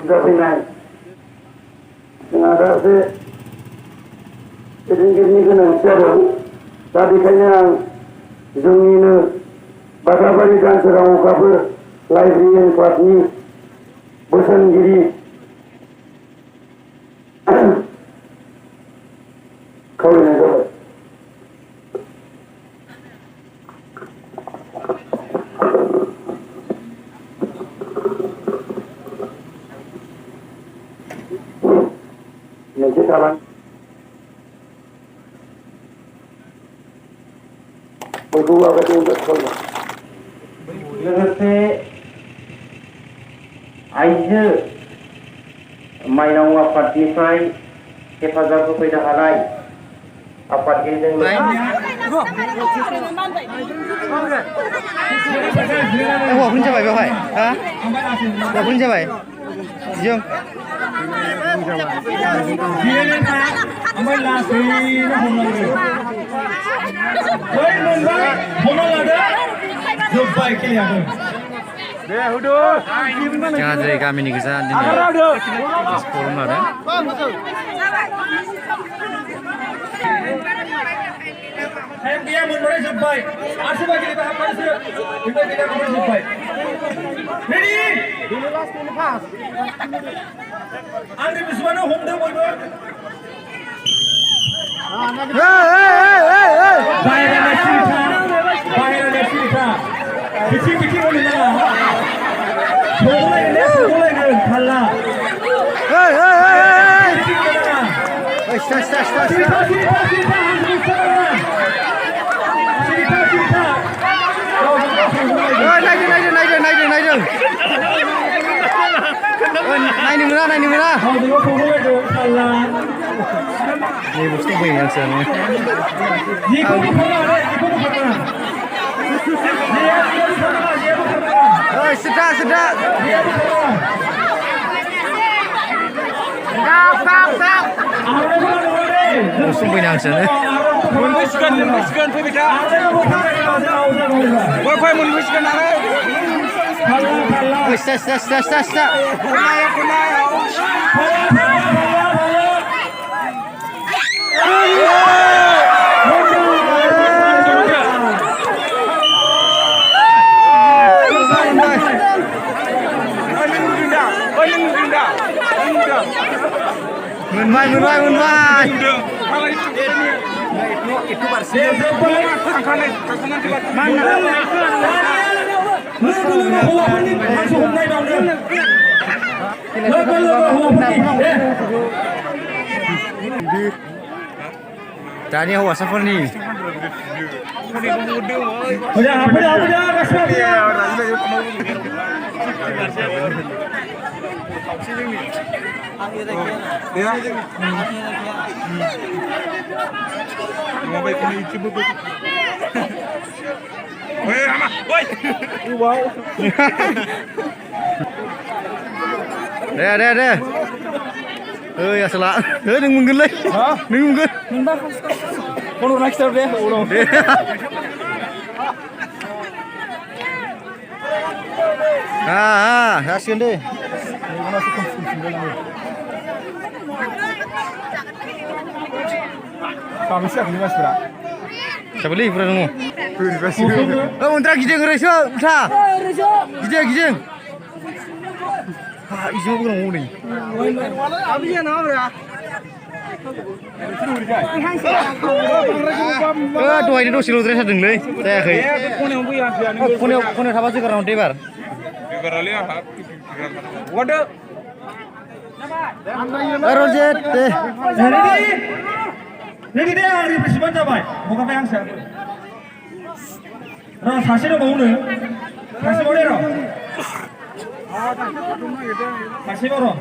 जाफैनाय जोंहा दा एसे दैदेनगिरिनि गोनांथि जादों दा बेखायनो आं जोंनिनो बागाबारि गांसोराव अखाफोर लाइब्रेरि क्लाबनि बोसोनगिरि खावलायनाय जाबाय। मोनसे थालां बयखौबो आगाजों खावलायनाय लोगोसे आइजो माइनाव आफादनिफ्राय हेफाजाब होफैनो हानाय आफादगिरिजों हौवाफोरनि जाबाय बेवहाय हा हौवाफोरनि जाबाय जों जोंहा जेरै गामिनि गोजा दिनै प्रग्राम लादों dia mulai sampai asal bagi kita apa sih kita tidak mulai sampai ready Andri Biswana home dah boy bahaya cerita bici boleh mana boleh kalah नायनो मोना नै बुस्थु फैयो आंसोनो सिदा बुस्थु फैनो आंसोनो मोनबैसिगोन फैबाय था मोनबैसिगोन आरो सिदा मोनबाय itu bersih दानिया हौवासाफोरनि deh asal neng mungkin leh neng mungkin Kono next time deh udah hasilin deh kami siap nih mas bro siapa beli bro nunggu untuk gijeng resho udah gijeng ijeng bukan mau nih abinya nama bro dua ini dua silo terus ada nih saya kayak punya apa sih karena debar waduh Rojet deh ready deh hari bersih coba mau apa yang saya 사실은 뭐는 다시 보내라 다시 보러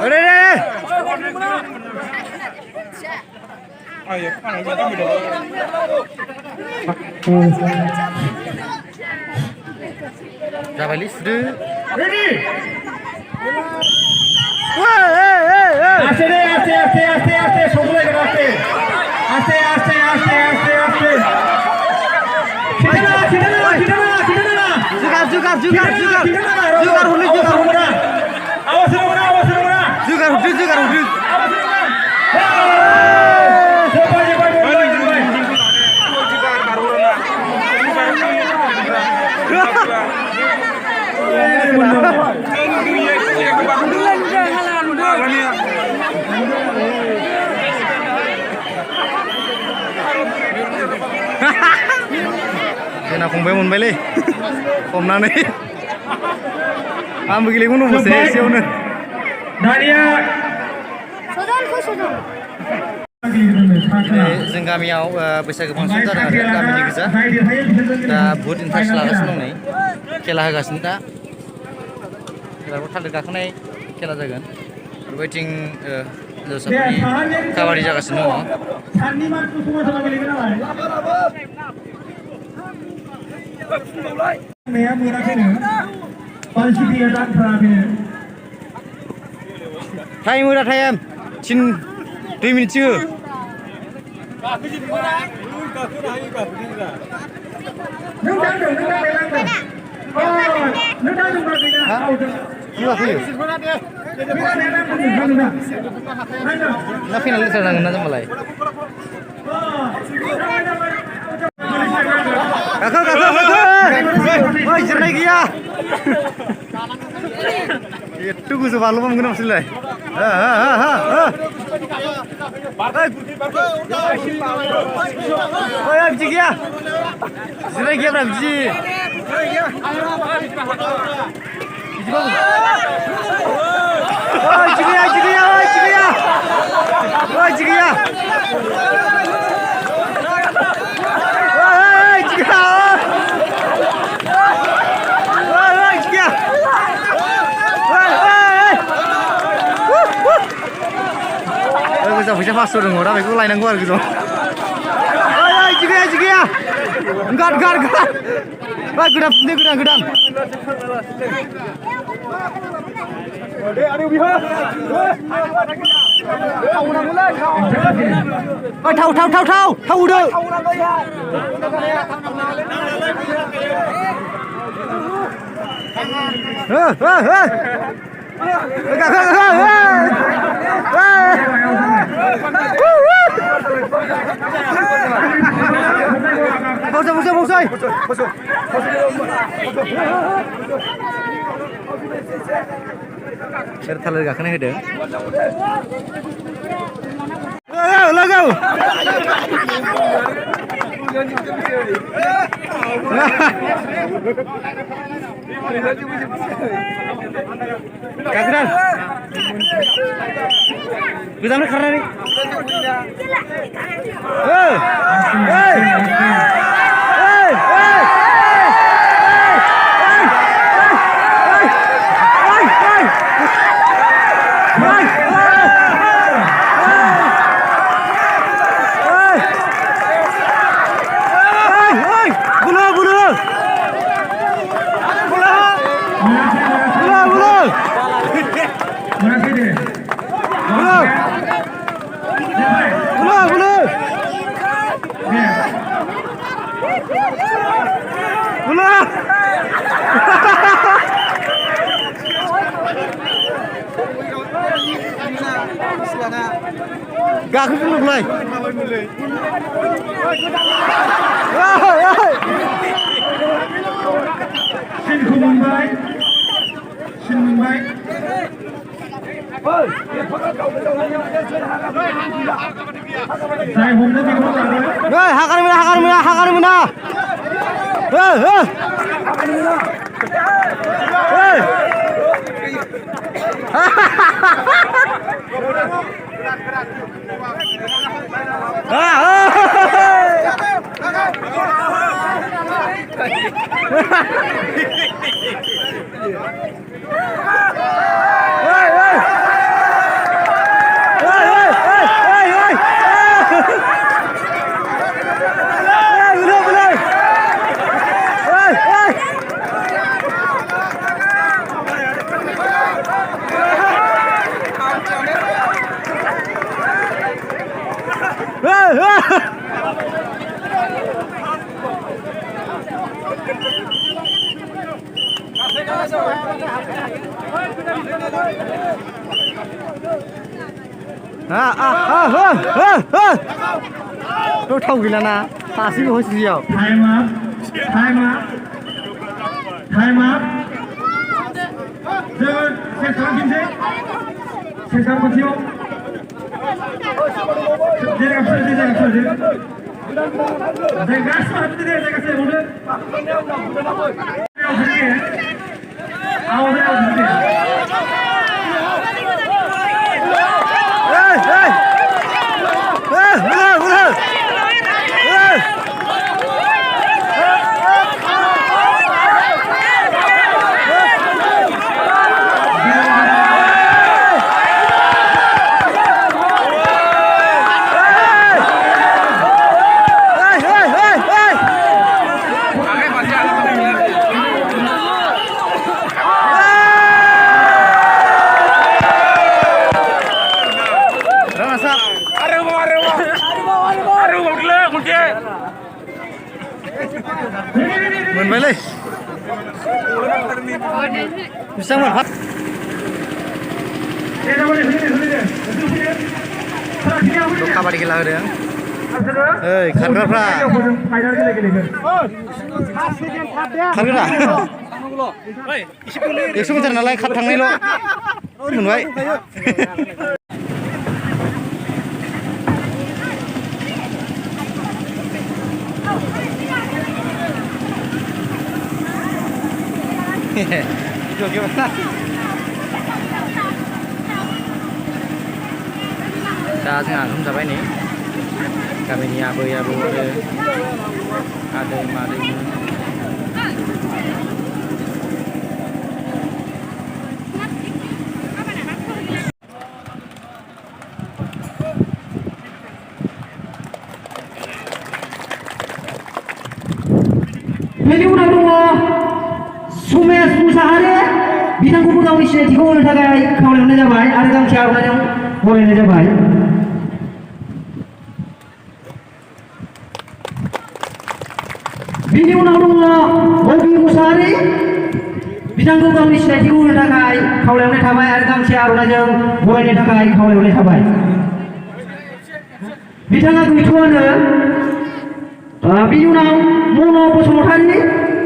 Udah deh. Berapa list deh? Ready? Wah, Aste deh, aste. Semua lagi aste. Aste. Kita Jugar hulu. Awas rumah. Jugar hulu. Kena fungbai munbai le, komna nih. Ambil gili gunung masih siapa nih? Dania. जों गामियाव बैसागो function जादों आरो गामिनि गोजा दा बहुत interest लागासिनो दं नै खेला होगासिनो दा खेलाखौ थालिर गाखोनाय खेला जागोन आरो बैथिं हिन्जावसाफोरनि काबादि जागासिनो दङ साननि मार्कखौ समाजाव गेलेगोन नालाय मैया मोनाखैनो पालसिटिया दानथाराखैनो time उdah time 2 minit sih Nah final serangan aja mulai. Kakak. Woi, jernih dia. Itu gue selalu mau mengenal sih lah. Oh ya, biji dia. Jernih dia berapa biji? Biji bagus. Oh, jigi ya. Bisa masuk dong, orang itu lain anggur gitu. Jigi ya. Enggak. Wah, gudang. Thau udah. Bosai. Terlalu gak kena hidung. Lagu. Kagetan. Kita nak karena ni. Gak aku dulu mulai. Xin Mumbai. Saya hôm nay bị mất rồi. Rồi, hakar muna. 또 타고 길라나 다시 보시죠. Time up. Time up. Time up. 세상 김세. 세상 버티오. 내가 오늘 मोनबायलै बेसेबां मोनफा काबादि खेला होदों ओइ खारग्राफ्रा खारग्रा 100 metre नालाय खार थांनायल' मोनबाय दा जोंहा ओंखाम जाबाय नै गामिनि आबै आबौ आरो आदै मादैमोन बेनि उनाव दङ सुमेश मुसाहारि बिथांखौबो गावनि सिनायथिखौ होनो थाखाय खावलायहरनाय जाबाय आरो गांसे आर'नाइजों बरायनाय जाबाय बेनि उनाव दङ रबि मुसाहारि बिथांखौ गावनि सिनायथिखौ होनो थाखाय खावलायहरनाय थाबाय आरो गांसे आर'नाइजों बरायनो थाखाय खावलायहरनाय थाबाय बिथाङा गैथ'आनो बेनि उनाव मन' बसुमतारी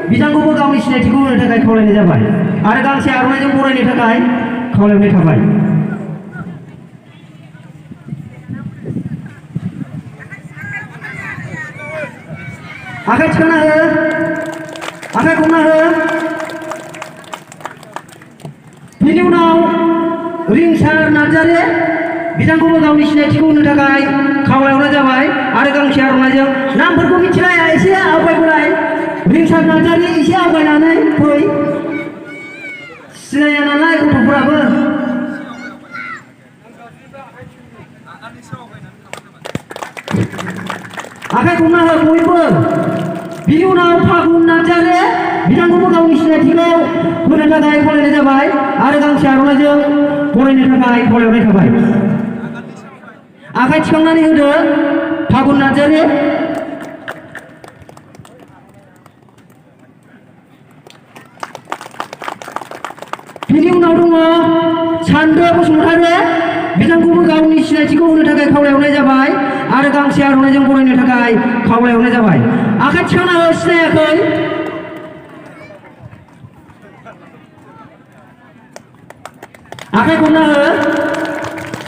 बिथांखौबो गावनि सिनायथिखौ होनो थाखाय खावलायनाय जाबाय आरो गांसे आर'नाइजों बरायनो थाखाय खावलायनाय थाबाय आखाइ थिखांना हो आखाइ खबना हो बेनि उनाव रिंसार नार्जारि बिथांखौबो गावनि सिनायथिखौ होनो थाखाय खावलायहरनाय जाबाय आरो गांसे आर'नाइजों नामफोरखौ मिथिलाया एसे आवगायबोलाय रिंसार नार्जारि एसे आवगायनानै फै सिनाया नालाय गथ'फोराबो आखाइ खबना हो बयबो बिनि उनाव फागुन नार्जारि बिथांखौबो गावनि सिनायथिखौ होनो थाखाय खावलायनाय जाबाय आरो गांसे आर'नाइजों बरायनो थाखाय खावलायहरनाय थाबाय आखाइ थिखांनानै होदो फागुन नार्जारि बिनि उनाव दङ सानदो बसुमतारी बिथांखौबो गावनि सिनायथिखौ होनो थाखाय खावलायहरनाय जाबाय आरो गांसे आर'नाइजों बरायनो थाखाय खावलायहरनाय जाबाय आखाइ थिखांना हो सिनायाखै आखाइ खबना हो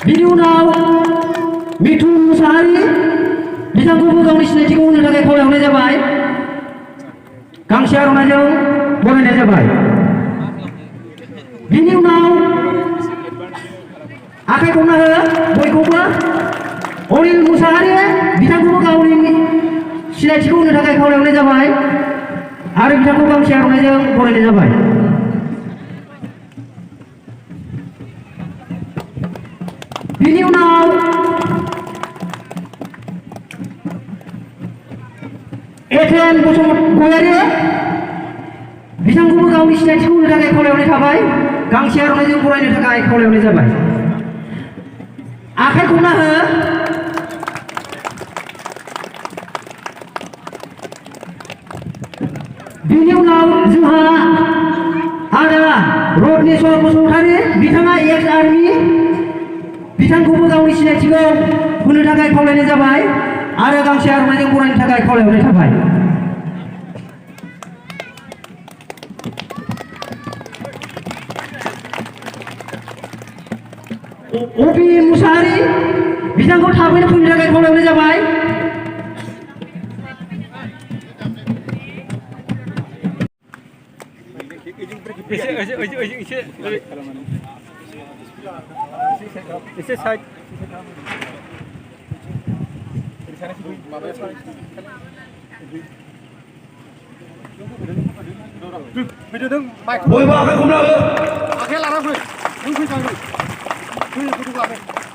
बिनि उनाव मिथुन मुसाहारि बिथांखौबो गावनि सिनायथिखौ होनो थाखाय खावलायहरनाय जाबाय गांसे आर'नाइजों बरायनाय जाबाय बिनि उनाव आखाइ खबना हो बयखौबो अनिल मुसाहारि बिथांखौबो गावनि सिनायथिखौ होनो थाखाय खावलायहरनाय जाबाय आरो बिथांखौ गांसे आर'नाइजों बरायनाय जाबाय। बिनि उनाव एथेन बसुमतारी बिथांखौबो गावनि सिनायथिखौ होनो थाखाय खावलायहरनाय थाबाय। गांसे आर'नाइजों बरायनो थाखाय खावलायहरनाय जाबाय। आखाइ खबना हो। बिनि उनाव जोंहा आदा रत्नेस्वर बसुमतारी बिथाङा एक्स आर्मि बिथांखौबो गावनि सिनायथिखौ होनो थाखाय खावलायनाय जाबाय आरो गांसे आर'नाइजों बरायनो थाखाय खावलायहरनाय थाबाय। अबि मुसाहारि बिथांखौ थाबैनो फैनो थाखाय खावलायहरनाय जाबाय। एसे साइड बयबो आखाइ खबना हो। आखाइ लाना फै नों फैखांदों फै